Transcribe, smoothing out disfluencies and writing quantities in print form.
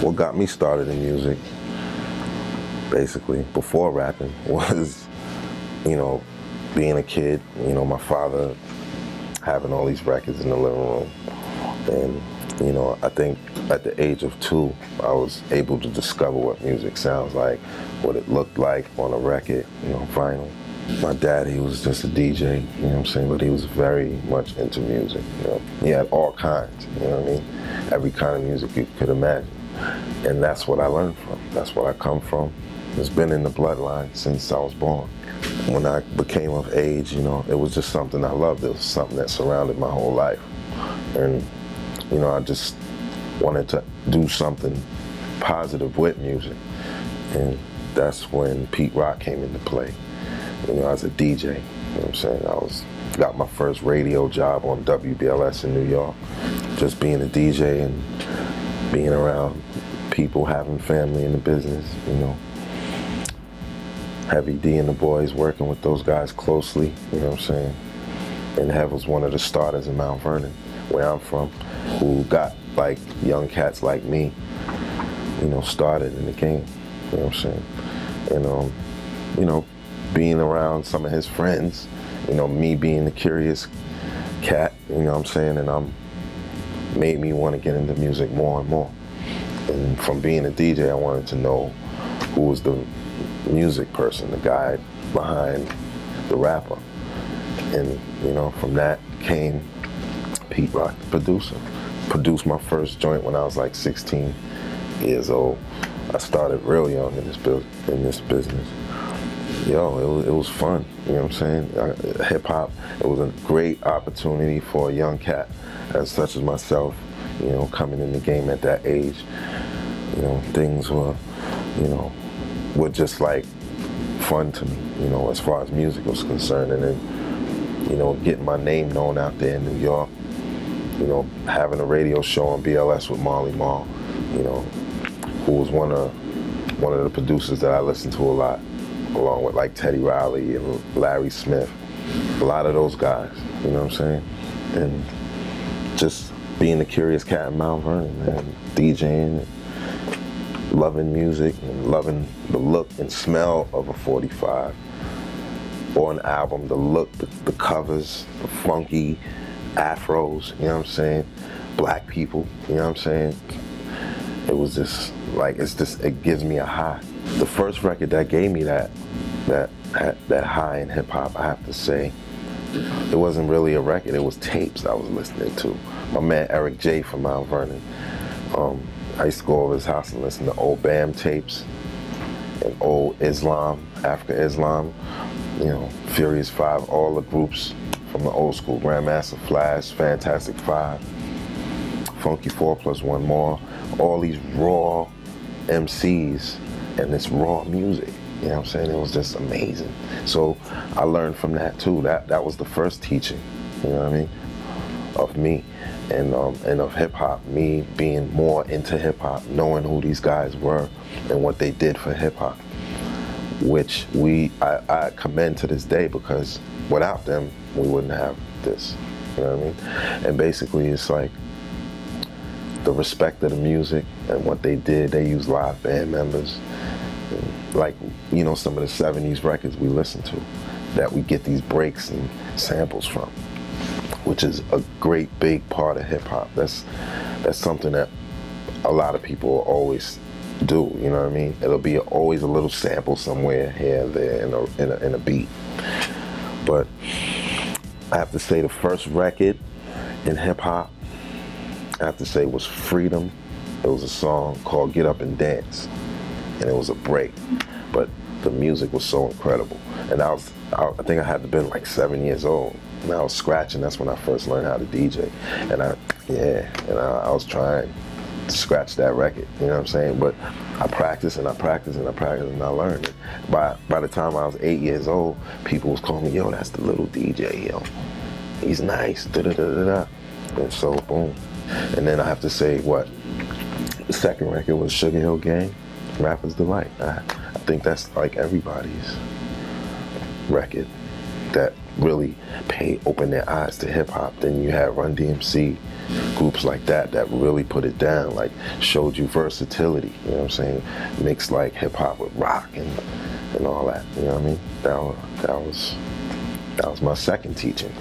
What got me started in music, basically, before rapping, was, you know, being a kid, you know, my father having all these records in the living room. And, you know, I think at the age of 2, I was able to discover what music sounds like, what it looked like on a record, you know, vinyl. My dad, he was just a DJ, you know what I'm saying, but he was very much into music, you know. He had all kinds, you know what I mean? Every kind of music you could imagine. And that's what I learned from. That's what I come from. It's been in the bloodline since I was born. When I became of age, you know, it was just something I loved. It was something that surrounded my whole life. And, you know, I just wanted to do something positive with music. And that's when Pete Rock came into play. You know, as a DJ, you know what I'm saying? Got my first radio job on WBLS in New York. Just being a DJ and being around people, having family in the business, you know. Heavy D and the boys, working with those guys closely, you know what I'm saying? And Hev was one of the starters in Mount Vernon, where I'm from, who got like young cats like me, you know, started in the game, you know what I'm saying? And, you know, being around some of his friends, you know, me being the curious cat, you know what I'm saying, and made me want to get into music more and more. And from being a DJ, I wanted to know who was the music person, the guy behind the rapper. And, you know, from that came Pete Rock, the producer. Produced my first joint when I was like 16 years old. I started real young in this business. Yo, it was fun, you know what I'm saying? Hip-hop, it was a great opportunity for a young cat as such as myself, you know, coming in the game at that age. You know, things were, you know, were just like fun to me, you know, as far as music was concerned. And then, you know, getting my name known out there in New York, you know, having a radio show on BLS with Marley Marl, you know, who was one of the producers that I listened to a lot, along with like Teddy Riley and Larry Smith, a lot of those guys, you know what I'm saying? And just being a curious cat in Mount Vernon, man, DJing, and loving music, and loving the look and smell of a 45 or an album, the look, the covers, the funky afros, you know what I'm saying? Black people, you know what I'm saying? It was just like, it gives me a high. The first record that gave me that high in hip hop, I have to say, it wasn't really a record, it was tapes I was listening to. My man Eric J from Mount Vernon, I used to go over his house and listen to old BAM tapes and old Islam, Africa Islam, you know, Furious 5, all the groups from the old school, Grandmaster Flash, Fantastic Five, Funky 4+1 More, all these raw MCs and this raw music, you know what I'm saying? It was just amazing. So I learned from that too. That was the first teaching, you know what I mean, of me and of hip hop, me being more into hip hop, knowing who these guys were and what they did for hip hop, which I commend to this day, because without them, we wouldn't have this, you know what I mean? And basically it's like the respect of the music and what they did. They used live band members, and like, you know, some of the 70s records we listen to that we get these breaks and samples from, which is a great big part of hip hop. That's something that a lot of people will always do, you know what I mean? It'll be always a little sample somewhere here and there in a beat. But I have to say the first record in hip hop, I have to say, was Freedom. It was a song called Get Up and Dance, and it was a break, but the music was so incredible. And I think I had to been like 7 years old, and I was scratching. That's when I first learned how to DJ, and I was trying to scratch that record, you know what I'm saying? But I practiced and I practiced and I practiced and I learned it. By the time I was 8 years old, people was calling me, yo, that's the little DJ, yo. He's nice, da-da-da-da-da. And so, boom. And then I have to say, the second record was Sugar Hill Gang, Rapper's Delight. I think that's like everybody's record that really open their eyes to hip hop. Then you had Run DMC, groups like that really put it down, like showed you versatility, you know what I'm saying? Mixed like hip hop with rock and all that, you know what I mean? That was my second teaching.